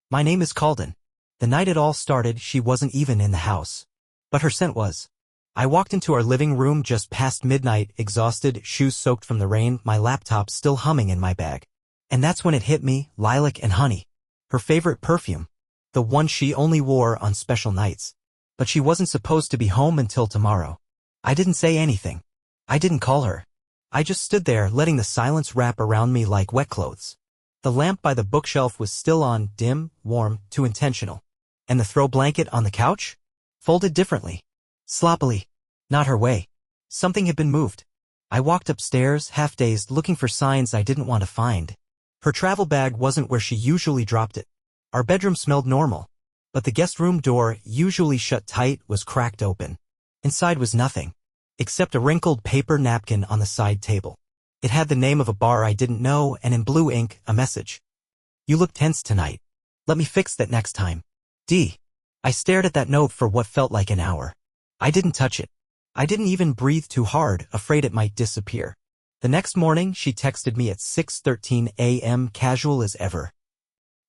My name is Calden. The night it all started, she wasn't even in the house. But her scent was. I walked into our living room just past midnight, exhausted, shoes soaked from the rain, my laptop still humming in my bag. And that's when it hit me, lilac and honey. Her favorite perfume. The one she only wore on special nights. But she wasn't supposed to be home until tomorrow. I didn't say anything. I didn't call her. I just stood there, letting the silence wrap around me like wet clothes. The lamp by the bookshelf was still on, dim, warm, too intentional. And the throw blanket on the couch? Folded differently. Sloppily. Not her way. Something had been moved. I walked upstairs, half-dazed, looking for signs I didn't want to find. Her travel bag wasn't where she usually dropped it. Our bedroom smelled normal. But the guest room door, usually shut tight, was cracked open. Inside was nothing. Except a wrinkled paper napkin on the side table. It had the name of a bar I didn't know, and in blue ink, a message. You look tense tonight. Let me fix that next time. D. I stared at that note for what felt like an hour. I didn't touch it. I didn't even breathe too hard, afraid it might disappear. The next morning, she texted me at 6:13 a.m. casual as ever.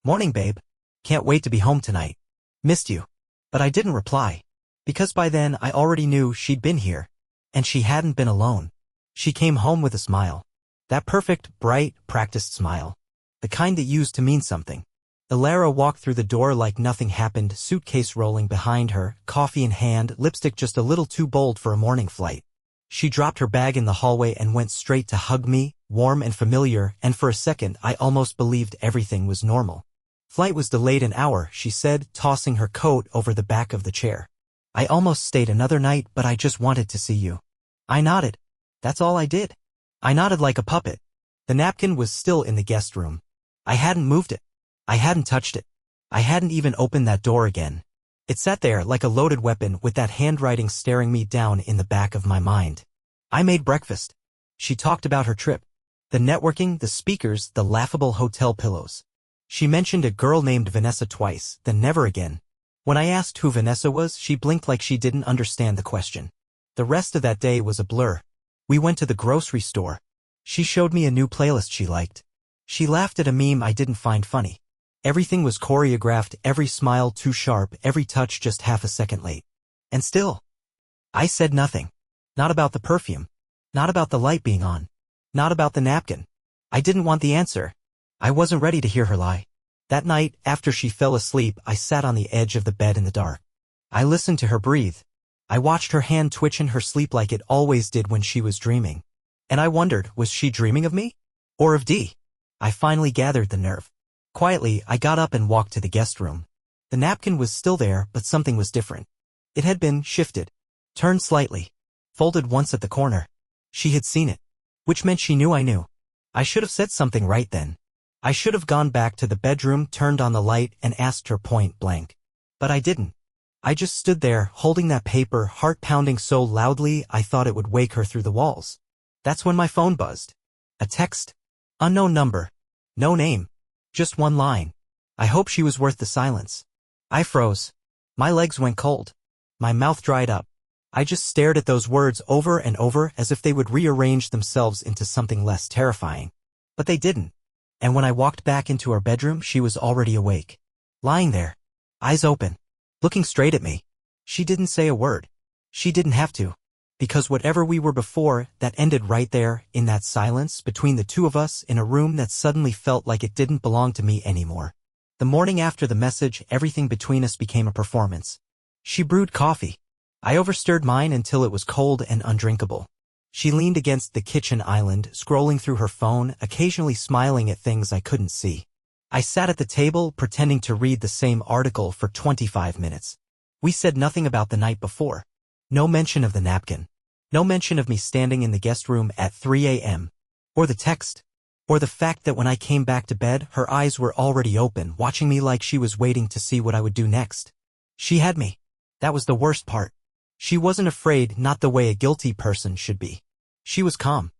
Morning, babe. Can't wait to be home tonight. Missed you. But I didn't reply. Because by then, I already knew she'd been here. And she hadn't been alone. She came home with a smile. That perfect, bright, practiced smile. The kind that used to mean something. Ilara walked through the door like nothing happened, suitcase rolling behind her, coffee in hand, lipstick just a little too bold for a morning flight. She dropped her bag in the hallway and went straight to hug me, warm and familiar, and for a second I almost believed everything was normal. Flight was delayed an hour, she said, tossing her coat over the back of the chair. I almost stayed another night, but I just wanted to see you. I nodded. That's all I did. I nodded like a puppet. The napkin was still in the guest room. I hadn't moved it. I hadn't touched it. I hadn't even opened that door again. It sat there like a loaded weapon with that handwriting staring me down in the back of my mind. I made breakfast. She talked about her trip. The networking, the speakers, the laughable hotel pillows. She mentioned a girl named Vanessa twice, then never again. When I asked who Vanessa was, she blinked like she didn't understand the question. The rest of that day was a blur. We went to the grocery store. She showed me a new playlist she liked. She laughed at a meme I didn't find funny. Everything was choreographed, every smile too sharp, every touch just half a second late. And still, I said nothing. Not about the perfume. Not about the light being on. Not about the napkin. I didn't want the answer. I wasn't ready to hear her lie. That night, after she fell asleep, I sat on the edge of the bed in the dark. I listened to her breathe. I watched her hand twitch in her sleep like it always did when she was dreaming. And I wondered, was she dreaming of me? Or of D? I finally gathered the nerve. Quietly, I got up and walked to the guest room. The napkin was still there, but something was different. It had been shifted. Turned slightly. Folded once at the corner. She had seen it. Which meant she knew I knew. I should have said something right then. I should have gone back to the bedroom, turned on the light, and asked her point blank. But I didn't. I just stood there, holding that paper, heart pounding so loudly I thought it would wake her through the walls. That's when my phone buzzed. A text. Unknown number. No name. Just one line. I hope she was worth the silence. I froze. My legs went cold. My mouth dried up. I just stared at those words over and over as if they would rearrange themselves into something less terrifying. But they didn't. And when I walked back into our bedroom, she was already awake. Lying there. Eyes open. Looking straight at me. She didn't say a word. She didn't have to. Because whatever we were before, that ended right there, in that silence, between the two of us, in a room that suddenly felt like it didn't belong to me anymore. The morning after the message, everything between us became a performance. She brewed coffee. I overstirred mine until it was cold and undrinkable. She leaned against the kitchen island, scrolling through her phone, occasionally smiling at things I couldn't see. I sat at the table, pretending to read the same article for 25 minutes. We said nothing about the night before. No mention of the napkin. No mention of me standing in the guest room at 3 a.m. Or the text. Or the fact that when I came back to bed, her eyes were already open, watching me like she was waiting to see what I would do next. She had me. That was the worst part. She wasn't afraid, not the way a guilty person should be. She was calm.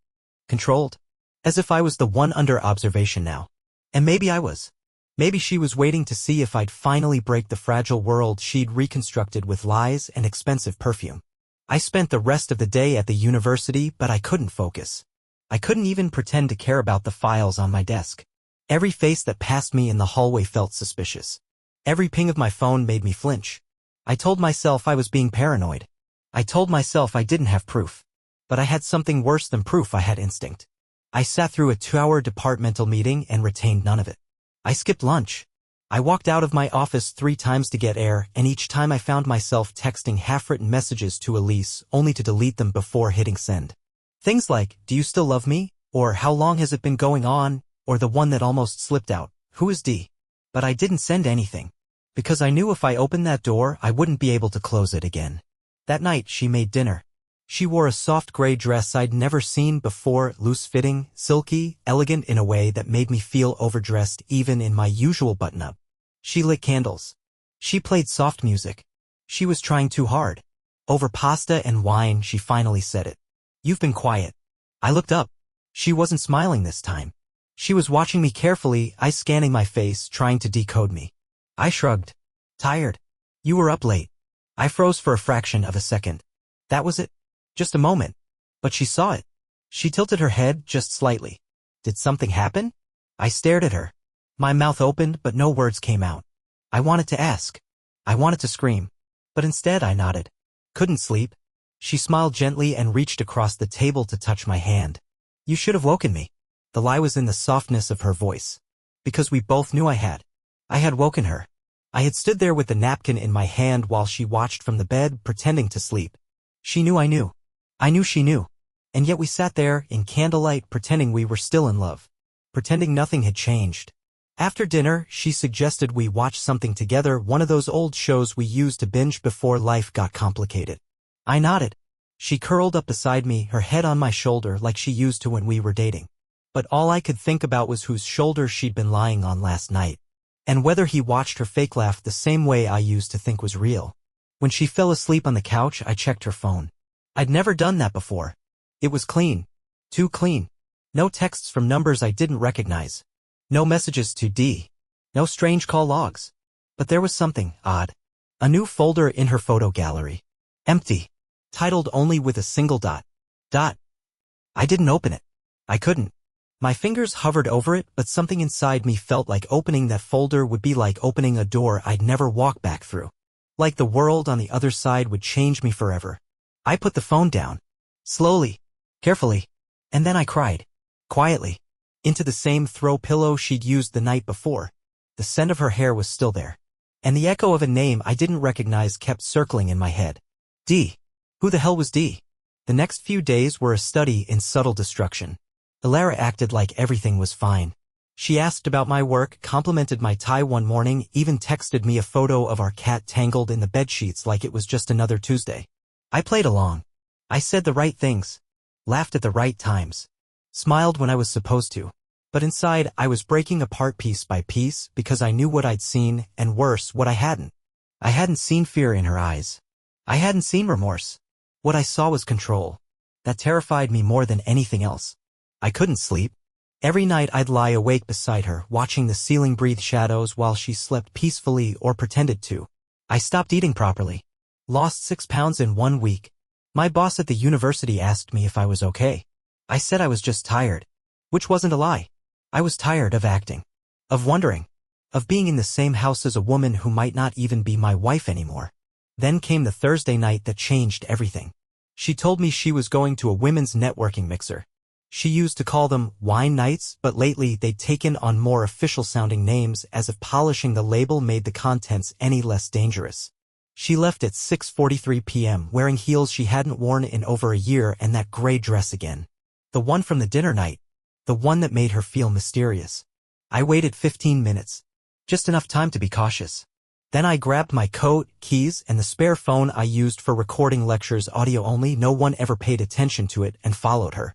Controlled. As if I was the one under observation now. And maybe I was. Maybe she was waiting to see if I'd finally break the fragile world she'd reconstructed with lies and expensive perfume. I spent the rest of the day at the university, but I couldn't focus. I couldn't even pretend to care about the files on my desk. Every face that passed me in the hallway felt suspicious. Every ping of my phone made me flinch. I told myself I was being paranoid. I told myself I didn't have proof. But I had something worse than proof. I had instinct. I sat through a 2-hour departmental meeting and retained none of it. I skipped lunch. I walked out of my office 3 times to get air, and each time I found myself texting half-written messages to Elise only to delete them before hitting send. Things like, "Do you still love me?" or "How long has it been going on?" or the one that almost slipped out, "Who is D?" But I didn't send anything, because I knew if I opened that door I wouldn't be able to close it again. That night she made dinner. She wore a soft gray dress I'd never seen before, loose-fitting, silky, elegant in a way that made me feel overdressed even in my usual button-up. She lit candles. She played soft music. She was trying too hard. Over pasta and wine she finally said it. "You've been quiet." I looked up. She wasn't smiling this time. She was watching me carefully, eyes scanning my face, trying to decode me. I shrugged. "Tired." "You were up late." I froze for a fraction of a second. That was it. Just a moment. But she saw it. She tilted her head just slightly. "Did something happen?" I stared at her. My mouth opened, but no words came out. I wanted to ask. I wanted to scream. But instead I nodded. "Couldn't sleep." She smiled gently and reached across the table to touch my hand. "You should have woken me." The lie was in the softness of her voice. Because we both knew I had. I had woken her. I had stood there with the napkin in my hand while she watched from the bed, pretending to sleep. She knew I knew. I knew she knew. And yet we sat there, in candlelight, pretending we were still in love. Pretending nothing had changed. After dinner, she suggested we watch something together, one of those old shows we used to binge before life got complicated. I nodded. She curled up beside me, her head on my shoulder like she used to when we were dating. But all I could think about was whose shoulder she'd been lying on last night. And whether he watched her fake laugh the same way I used to think was real. When she fell asleep on the couch, I checked her phone. I'd never done that before. It was clean. Too clean. No texts from numbers I didn't recognize. No messages to D. No strange call logs. But there was something odd. A new folder in her photo gallery. Empty. Titled only with a single dot. I didn't open it. I couldn't. My fingers hovered over it, but something inside me felt like opening that folder would be like opening a door I'd never walk back through. Like the world on the other side would change me forever. I put the phone down. Slowly. Carefully. And then I cried. Quietly. Into the same throw pillow she'd used the night before. The scent of her hair was still there. And the echo of a name I didn't recognize kept circling in my head. D. Who the hell was D? The next few days were a study in subtle destruction. Ilara acted like everything was fine. She asked about my work, complimented my tie one morning, even texted me a photo of our cat tangled in the bedsheets like it was just another Tuesday. I played along. I said the right things. Laughed at the right times. Smiled when I was supposed to. But inside, I was breaking apart piece by piece because I knew what I'd seen, and worse, what I hadn't. I hadn't seen fear in her eyes. I hadn't seen remorse. What I saw was control. That terrified me more than anything else. I couldn't sleep. Every night I'd lie awake beside her, watching the ceiling breathe shadows while she slept peacefully or pretended to. I stopped eating properly. Lost 6 pounds in 1 week. My boss at the university asked me if I was okay. I said I was just tired. Which wasn't a lie. I was tired of acting. Of wondering. Of being in the same house as a woman who might not even be my wife anymore. Then came the Thursday night that changed everything. She told me she was going to a women's networking mixer. She used to call them wine nights, but lately they'd taken on more official-sounding names as if polishing the label made the contents any less dangerous. She left at 6:43 p.m. wearing heels she hadn't worn in over a year and that gray dress again. The one from the dinner night. The one that made her feel mysterious. I waited 15 minutes. Just enough time to be cautious. Then I grabbed my coat, keys, and the spare phone I used for recording lectures audio only. No one ever paid attention to it, and followed her.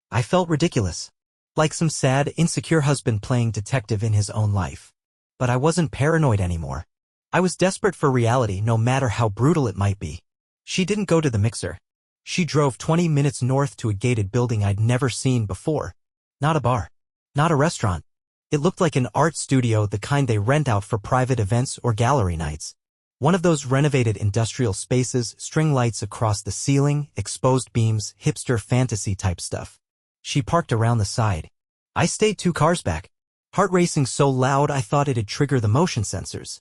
I felt ridiculous. Like some sad, insecure husband playing detective in his own life. But I wasn't paranoid anymore. I was desperate for reality, no matter how brutal it might be. She didn't go to the mixer. She drove 20 minutes north to a gated building I'd never seen before. Not a bar. Not a restaurant. It looked like an art studio, the kind they rent out for private events or gallery nights. One of those renovated industrial spaces, string lights across the ceiling, exposed beams, hipster fantasy type stuff. She parked around the side. I stayed 2 cars back. Heart racing so loud I thought it'd trigger the motion sensors.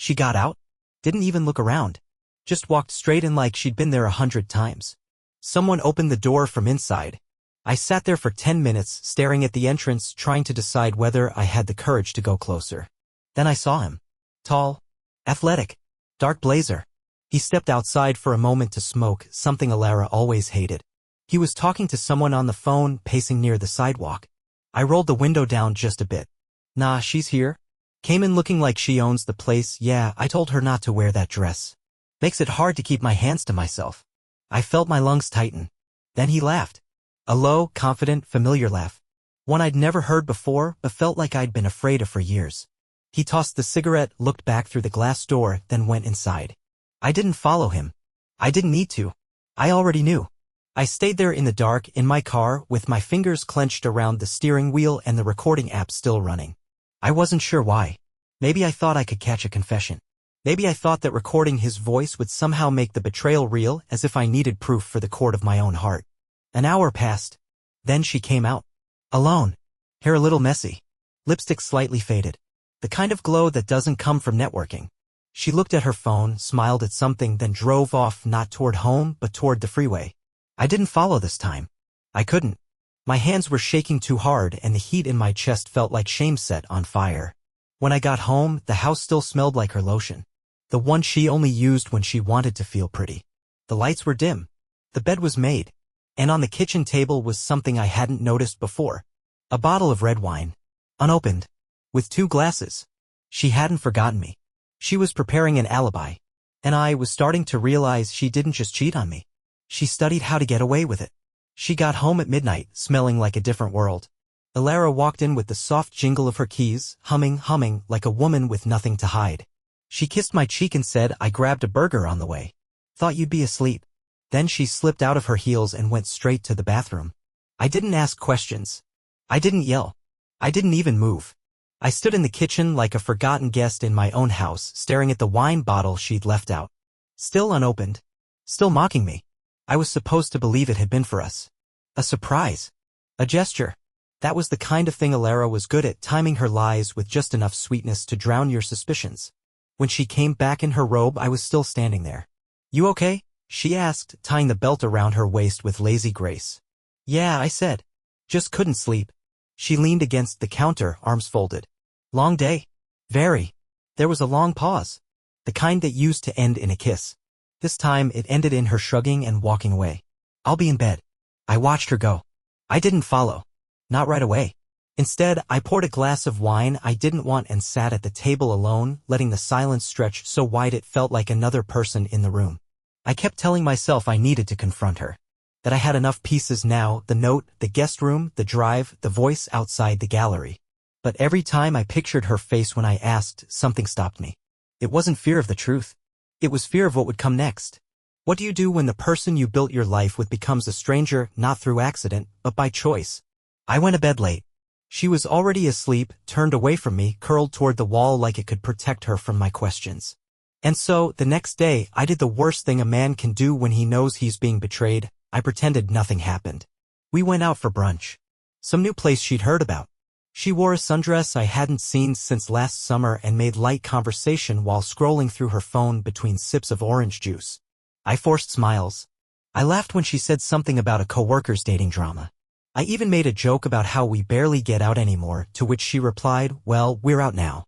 She got out, didn't even look around, just walked straight in like she'd been there 100 times. Someone opened the door from inside. I sat there for 10 minutes, staring at the entrance, trying to decide whether I had the courage to go closer. Then I saw him. Tall, athletic, dark blazer. He stepped outside for a moment to smoke, something Alara always hated. He was talking to someone on the phone, pacing near the sidewalk. I rolled the window down just a bit. Nah, she's here. Came in looking like she owns the place. Yeah, I told her not to wear that dress. Makes it hard to keep my hands to myself. I felt my lungs tighten. Then he laughed. A low, confident, familiar laugh. One I'd never heard before, but felt like I'd been afraid of for years. He tossed the cigarette, looked back through the glass door, then went inside. I didn't follow him. I didn't need to. I already knew. I stayed there in the dark, in my car, with my fingers clenched around the steering wheel and the recording app still running. I wasn't sure why. Maybe I thought I could catch a confession. Maybe I thought that recording his voice would somehow make the betrayal real, as if I needed proof for the court of my own heart. An hour passed. Then she came out. Alone. Hair a little messy. Lipstick slightly faded. The kind of glow that doesn't come from networking. She looked at her phone, smiled at something, then drove off, not toward home, but toward the freeway. I didn't follow this time. I couldn't. My hands were shaking too hard, and the heat in my chest felt like shame set on fire. When I got home, the house still smelled like her lotion. The one she only used when she wanted to feel pretty. The lights were dim. The bed was made. And on the kitchen table was something I hadn't noticed before. A bottle of red wine. Unopened. With 2 glasses. She hadn't forgotten me. She was preparing an alibi. And I was starting to realize she didn't just cheat on me. She studied how to get away with it. She got home at midnight, smelling like a different world. Alara walked in with the soft jingle of her keys, humming like a woman with nothing to hide. She kissed my cheek and said, "I grabbed a burger on the way. Thought you'd be asleep." Then she slipped out of her heels and went straight to the bathroom. I didn't ask questions. I didn't yell. I didn't even move. I stood in the kitchen like a forgotten guest in my own house, staring at the wine bottle she'd left out. Still unopened. Still mocking me. I was supposed to believe it had been for us. A surprise. A gesture. That was the kind of thing Alara was good at, timing her lies with just enough sweetness to drown your suspicions. When she came back in her robe, I was still standing there. "You okay?" she asked, tying the belt around her waist with lazy grace. "Yeah," I said. "Just couldn't sleep." She leaned against the counter, arms folded. "Long day?" "Very." There was a long pause. The kind that used to end in a kiss. This time it ended in her shrugging and walking away. "I'll be in bed." I watched her go. I didn't follow. Not right away. Instead, I poured a glass of wine I didn't want and sat at the table alone, letting the silence stretch so wide it felt like another person in the room. I kept telling myself I needed to confront her. That I had enough pieces now, the note, the guest room, the drive, the voice outside the gallery. But every time I pictured her face when I asked, something stopped me. It wasn't fear of the truth. It was fear of what would come next. What do you do when the person you built your life with becomes a stranger, not through accident, but by choice? I went to bed late. She was already asleep, turned away from me, curled toward the wall like it could protect her from my questions. And so, the next day, I did the worst thing a man can do when he knows he's being betrayed. I pretended nothing happened. We went out for brunch. Some new place she'd heard about. She wore a sundress I hadn't seen since last summer and made light conversation while scrolling through her phone between sips of orange juice. I forced smiles. I laughed when she said something about a coworker's dating drama. I even made a joke about how we barely get out anymore, to which she replied, "Well, we're out now."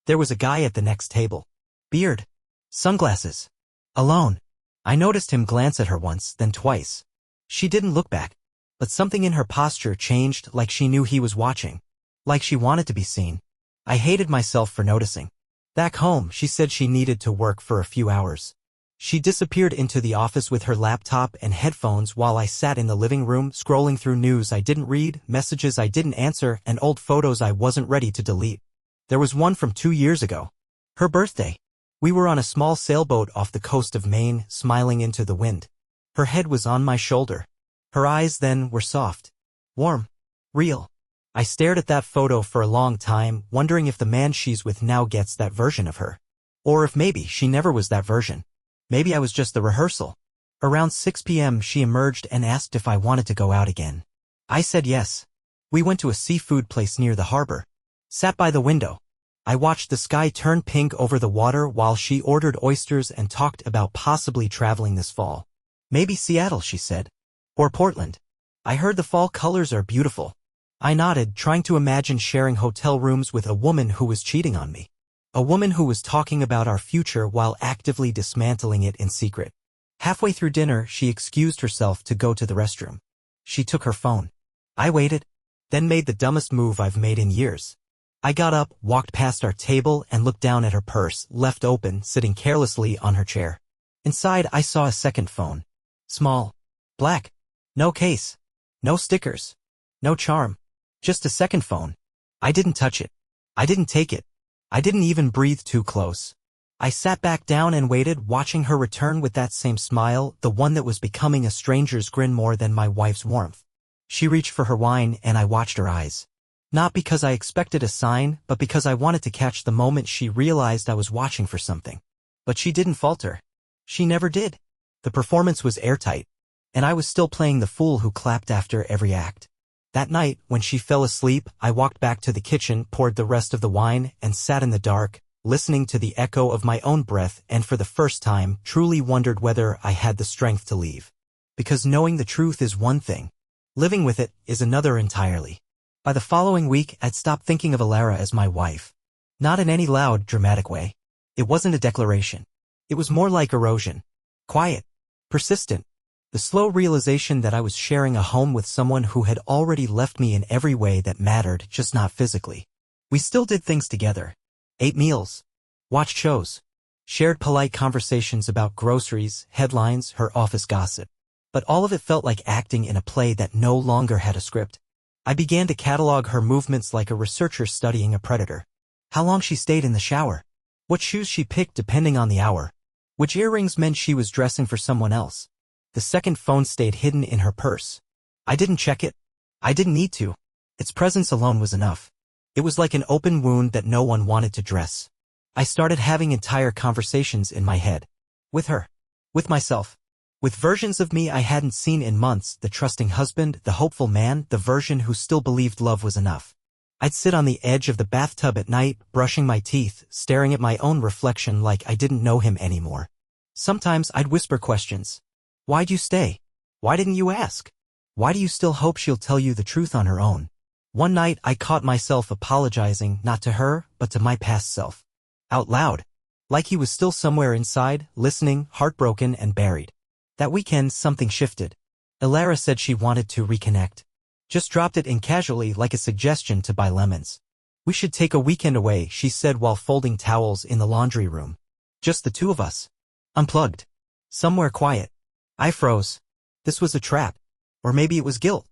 There was a guy at the next table. Beard. Sunglasses. Alone. I noticed him glance at her once, then twice. She didn't look back. But something in her posture changed, like she knew he was watching. Like she wanted to be seen. I hated myself for noticing. Back home, she said she needed to work for a few hours. She disappeared into the office with her laptop and headphones while I sat in the living room scrolling through news I didn't read, messages I didn't answer, and old photos I wasn't ready to delete. There was one from 2 years ago. Her birthday. We were on a small sailboat off the coast of Maine, smiling into the wind. Her head was on my shoulder. Her eyes then were soft. Warm. Real. I stared at that photo for a long time, wondering if the man she's with now gets that version of her. Or if maybe she never was that version. Maybe I was just the rehearsal. Around 6 p.m. she emerged and asked if I wanted to go out again. I said yes. We went to a seafood place near the harbor. Sat by the window. I watched the sky turn pink over the water while she ordered oysters and talked about possibly traveling this fall. Maybe Seattle, she said. Or Portland. I heard the fall colors are beautiful. I nodded, trying to imagine sharing hotel rooms with a woman who was cheating on me. A woman who was talking about our future while actively dismantling it in secret. Halfway through dinner, she excused herself to go to the restroom. She took her phone. I waited, then made the dumbest move I've made in years. I got up, walked past our table, and looked down at her purse, left open, sitting carelessly on her chair. Inside, I saw a second phone. Small. Black. No case. No stickers. No charm. Just a second phone. I didn't touch it. I didn't take it. I didn't even breathe too close. I sat back down and waited, watching her return with that same smile, the one that was becoming a stranger's grin more than my wife's warmth. She reached for her wine, and I watched her eyes. Not because I expected a sign, but because I wanted to catch the moment she realized I was watching for something. But she didn't falter. She never did. The performance was airtight, and I was still playing the fool who clapped after every act. That night, when she fell asleep, I walked back to the kitchen, poured the rest of the wine, and sat in the dark, listening to the echo of my own breath, and for the first time, truly wondered whether I had the strength to leave. Because knowing the truth is one thing. Living with it is another entirely. By the following week, I'd stopped thinking of Alara as my wife. Not in any loud, dramatic way. It wasn't a declaration. It was more like erosion. Quiet. Persistent. The slow realization that I was sharing a home with someone who had already left me in every way that mattered, just not physically. We still did things together. Ate meals. Watched shows. Shared polite conversations about groceries, headlines, her office gossip. But all of it felt like acting in a play that no longer had a script. I began to catalog her movements like a researcher studying a predator. How long she stayed in the shower. What shoes she picked depending on the hour. Which earrings meant she was dressing for someone else. The second phone stayed hidden in her purse. I didn't check it. I didn't need to. Its presence alone was enough. It was like an open wound that no one wanted to dress. I started having entire conversations in my head. With her. With myself. With versions of me I hadn't seen in months, the trusting husband, the hopeful man, the version who still believed love was enough. I'd sit on the edge of the bathtub at night, brushing my teeth, staring at my own reflection like I didn't know him anymore. Sometimes I'd whisper questions. Why'd you stay? Why didn't you ask? Why do you still hope she'll tell you the truth on her own? One night I caught myself apologizing, not to her, but to my past self. Out loud. Like he was still somewhere inside, listening, heartbroken and buried. That weekend something shifted. Alara said she wanted to reconnect. Just dropped it in casually like a suggestion to buy lemons. We should take a weekend away, she said while folding towels in the laundry room. Just the two of us. Unplugged. Somewhere quiet. I froze. This was a trap. Or maybe it was guilt.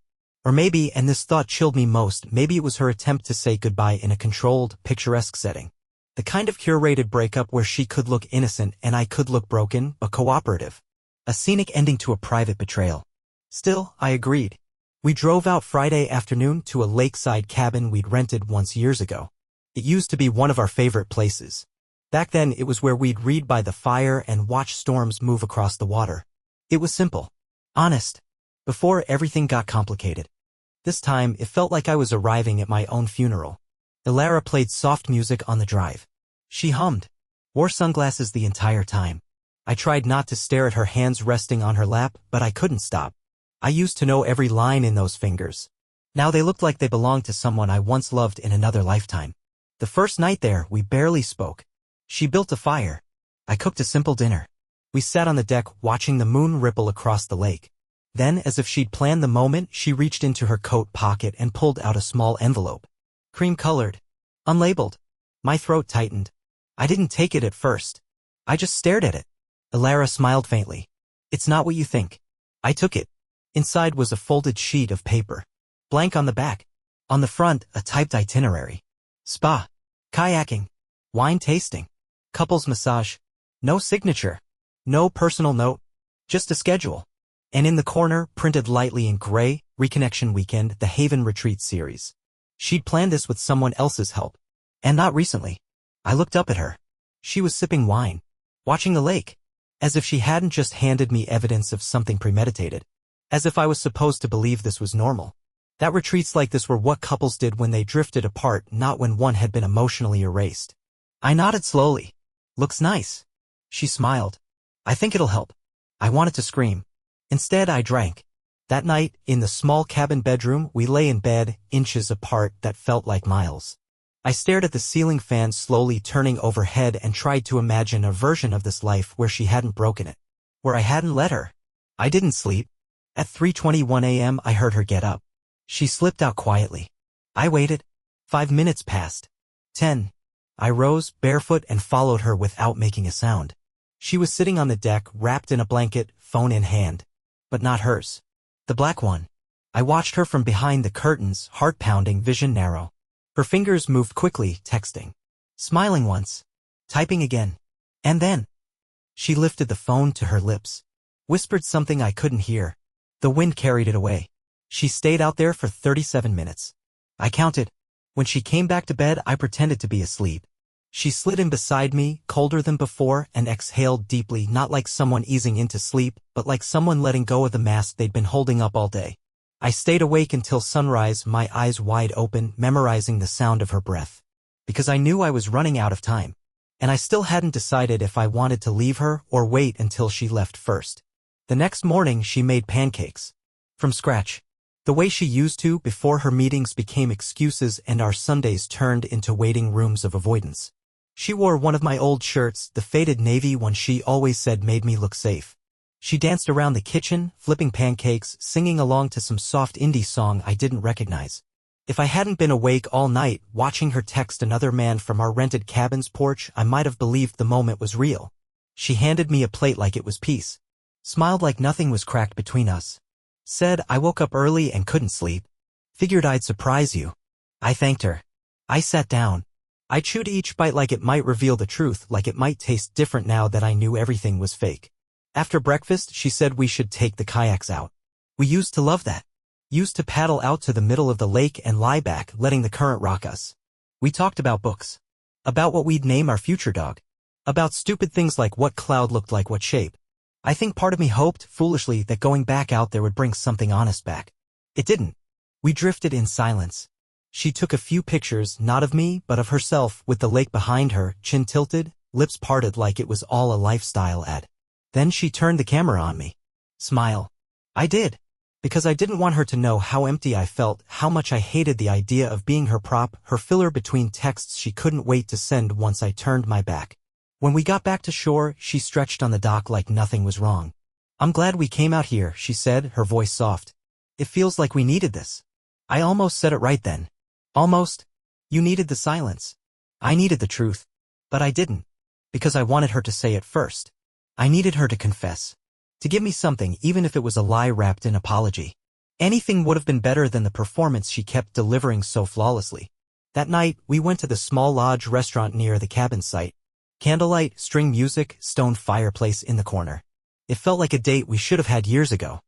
Or maybe, and this thought chilled me most, maybe it was her attempt to say goodbye in a controlled, picturesque setting. The kind of curated breakup where she could look innocent and I could look broken, but cooperative. A scenic ending to a private betrayal. Still, I agreed. We drove out Friday afternoon to a lakeside cabin we'd rented once years ago. It used to be one of our favorite places. Back then, it was where we'd read by the fire and watch storms move across the water. It was simple. Honest. Before everything got complicated. This time, it felt like I was arriving at my own funeral. Alara played soft music on the drive. She hummed. Wore sunglasses the entire time. I tried not to stare at her hands resting on her lap, but I couldn't stop. I used to know every line in those fingers. Now they looked like they belonged to someone I once loved in another lifetime. The first night there, we barely spoke. She built a fire. I cooked a simple dinner. We sat on the deck watching the moon ripple across the lake. Then, as if she'd planned the moment, she reached into her coat pocket and pulled out a small envelope. Cream-colored. Unlabeled. My throat tightened. I didn't take it at first. I just stared at it. Alara smiled faintly. It's not what you think. I took it. Inside was a folded sheet of paper. Blank on the back. On the front, a typed itinerary. Spa. Kayaking. Wine tasting. Couples massage. No signature. No personal note. Just a schedule. And in the corner, printed lightly in gray, Reconnection Weekend, the Haven Retreat series. She'd planned this with someone else's help. And not recently. I looked up at her. She was sipping wine. Watching the lake. As if she hadn't just handed me evidence of something premeditated. As if I was supposed to believe this was normal. That retreats like this were what couples did when they drifted apart, not when one had been emotionally erased. I nodded slowly. Looks nice. She smiled. I think it'll help. I wanted to scream. Instead, I drank. That night, in the small cabin bedroom, we lay in bed, inches apart that felt like miles. I stared at the ceiling fan slowly turning overhead and tried to imagine a version of this life where she hadn't broken it. Where I hadn't let her. I didn't sleep. At 3:21 a.m. I heard her get up. She slipped out quietly. I waited. 5 minutes passed. 10. I rose, barefoot, and followed her without making a sound. She was sitting on the deck, wrapped in a blanket, phone in hand. But not hers. The black one. I watched her from behind the curtains, heart pounding, vision narrow. Her fingers moved quickly, texting. Smiling once. Typing again. And then. She lifted the phone to her lips. Whispered something I couldn't hear. The wind carried it away. She stayed out there for 37 minutes. I counted. When she came back to bed, I pretended to be asleep. She slid in beside me, colder than before, and exhaled deeply, not like someone easing into sleep, but like someone letting go of the mask they'd been holding up all day. I stayed awake until sunrise, my eyes wide open, memorizing the sound of her breath. Because I knew I was running out of time. And I still hadn't decided if I wanted to leave her or wait until she left first. The next morning, she made pancakes. From scratch. The way she used to before her meetings became excuses and our Sundays turned into waiting rooms of avoidance. She wore one of my old shirts, the faded navy one she always said made me look safe. She danced around the kitchen, flipping pancakes, singing along to some soft indie song I didn't recognize. If I hadn't been awake all night, watching her text another man from our rented cabin's porch, I might have believed the moment was real. She handed me a plate like it was peace. Smiled like nothing was cracked between us. Said I woke up early and couldn't sleep. Figured I'd surprise you. I thanked her. I sat down. I chewed each bite like it might reveal the truth, like it might taste different now that I knew everything was fake. After breakfast, she said we should take the kayaks out. We used to love that. Used to paddle out to the middle of the lake and lie back, letting the current rock us. We talked about books. About what we'd name our future dog. About stupid things like what cloud looked like what shape. I think part of me hoped, foolishly, that going back out there would bring something honest back. It didn't. We drifted in silence. She took a few pictures, not of me, but of herself, with the lake behind her, chin tilted, lips parted like it was all a lifestyle ad. Then she turned the camera on me. Smile. I did. Because I didn't want her to know how empty I felt, how much I hated the idea of being her prop, her filler between texts she couldn't wait to send once I turned my back. When we got back to shore, she stretched on the dock like nothing was wrong. I'm glad we came out here, she said, her voice soft. It feels like we needed this. I almost said it right then. Almost. You needed the silence. I needed the truth. But I didn't. Because I wanted her to say it first. I needed her to confess. To give me something, even if it was a lie wrapped in apology. Anything would have been better than the performance she kept delivering so flawlessly. That night, we went to the small lodge restaurant near the cabin site. Candlelight, string music, stone fireplace in the corner. It felt like a date we should have had years ago.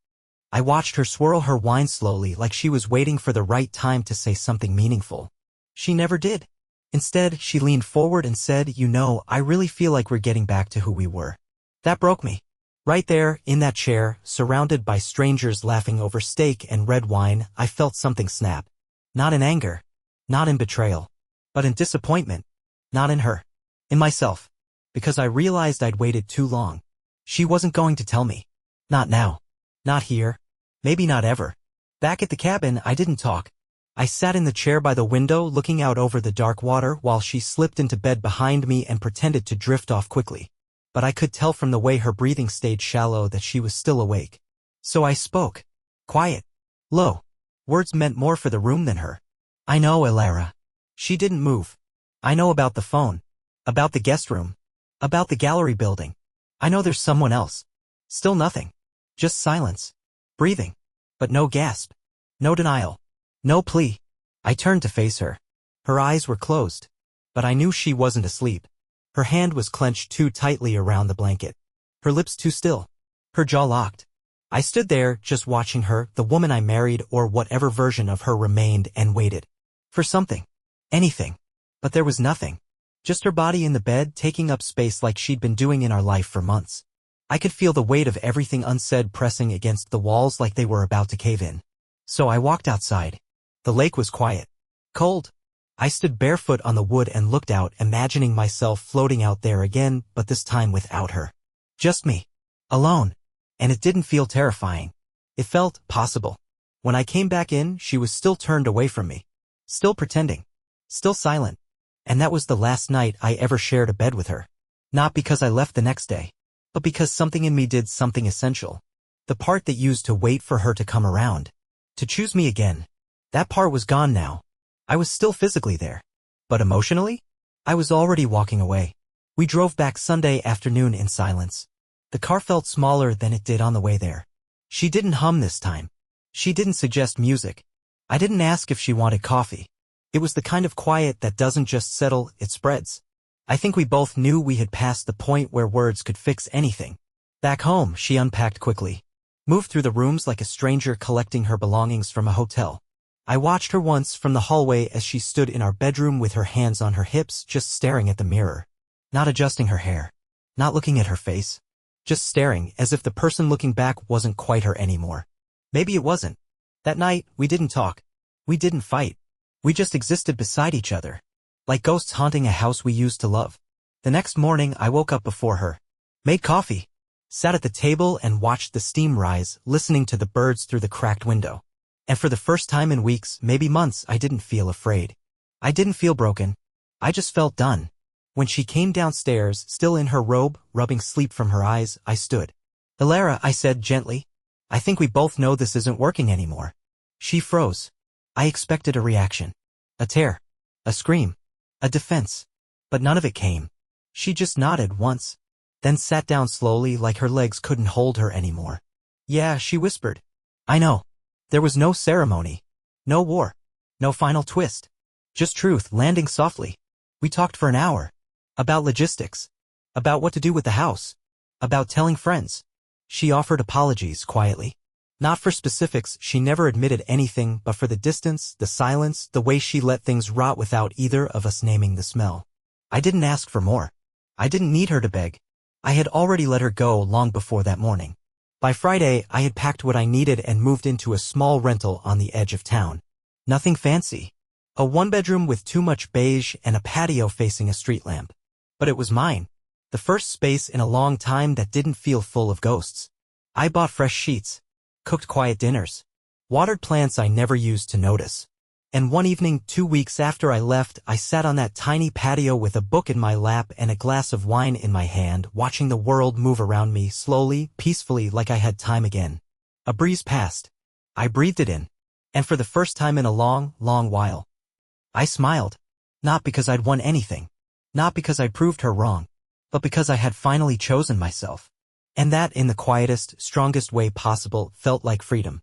I watched her swirl her wine slowly like she was waiting for the right time to say something meaningful. She never did. Instead, she leaned forward and said, "You know, I really feel like we're getting back to who we were." That broke me. Right there, in that chair, surrounded by strangers laughing over steak and red wine, I felt something snap. Not in anger. Not in betrayal. But in disappointment. Not in her. In myself. Because I realized I'd waited too long. She wasn't going to tell me. Not now. Not here. Maybe not ever. Back at the cabin, I didn't talk. I sat in the chair by the window looking out over the dark water while she slipped into bed behind me and pretended to drift off quickly. But I could tell from the way her breathing stayed shallow that she was still awake. So I spoke. Quiet. Low. Words meant more for the room than her. I know, Elara. She didn't move. I know about the phone. About the guest room. About the gallery building. I know there's someone else. Still nothing. Just silence. Breathing. But no gasp. No denial. No plea. I turned to face her. Her eyes were closed. But I knew she wasn't asleep. Her hand was clenched too tightly around the blanket. Her lips too still. Her jaw locked. I stood there, just watching her, the woman I married or whatever version of her remained, and waited. For something. Anything. But there was nothing. Just her body in the bed, taking up space like she'd been doing in our life for months. I could feel the weight of everything unsaid pressing against the walls like they were about to cave in. So I walked outside. The lake was quiet. Cold. I stood barefoot on the wood and looked out, imagining myself floating out there again, but this time without her. Just me. Alone. And it didn't feel terrifying. It felt possible. When I came back in, she was still turned away from me. Still pretending. Still silent. And that was the last night I ever shared a bed with her. Not because I left the next day, but because something in me did something essential. The part that used to wait for her to come around. To choose me again. That part was gone now. I was still physically there. But emotionally? I was already walking away. We drove back Sunday afternoon in silence. The car felt smaller than it did on the way there. She didn't hum this time. She didn't suggest music. I didn't ask if she wanted coffee. It was the kind of quiet that doesn't just settle, it spreads. I think we both knew we had passed the point where words could fix anything. Back home, she unpacked quickly. Moved through the rooms like a stranger collecting her belongings from a hotel. I watched her once from the hallway as she stood in our bedroom with her hands on her hips, just staring at the mirror. Not adjusting her hair. Not looking at her face. Just staring, as if the person looking back wasn't quite her anymore. Maybe it wasn't. That night, we didn't talk. We didn't fight. We just existed beside each other. Like ghosts haunting a house we used to love. The next morning, I woke up before her. Made coffee. Sat at the table and watched the steam rise, listening to the birds through the cracked window. And for the first time in weeks, maybe months, I didn't feel afraid. I didn't feel broken. I just felt done. When she came downstairs, still in her robe, rubbing sleep from her eyes, I stood. "Hilara," I said gently. "I think we both know this isn't working anymore." She froze. I expected a reaction. A tear. A scream. A defense. But none of it came. She just nodded once. Then sat down slowly like her legs couldn't hold her anymore. "Yeah," she whispered. "I know." There was no ceremony. No war. No final twist. Just truth landing softly. We talked for an hour. About logistics. About what to do with the house. About telling friends. She offered apologies quietly. Not for specifics, she never admitted anything, but for the distance, the silence, the way she let things rot without either of us naming the smell. I didn't ask for more. I didn't need her to beg. I had already let her go long before that morning. By Friday, I had packed what I needed and moved into a small rental on the edge of town. Nothing fancy. A one-bedroom with too much beige and a patio facing a street lamp. But it was mine. The first space in a long time that didn't feel full of ghosts. I bought fresh sheets. Cooked quiet dinners. Watered plants I never used to notice. And one evening 2 weeks after I left, I sat on that tiny patio with a book in my lap and a glass of wine in my hand, watching the world move around me slowly, peacefully, like I had time again. A breeze passed. I breathed it in. And for the first time in a long, long while, I smiled. Not because I'd won anything. Not because I'd proved her wrong. But because I had finally chosen myself. And that, in the quietest, strongest way possible, felt like freedom.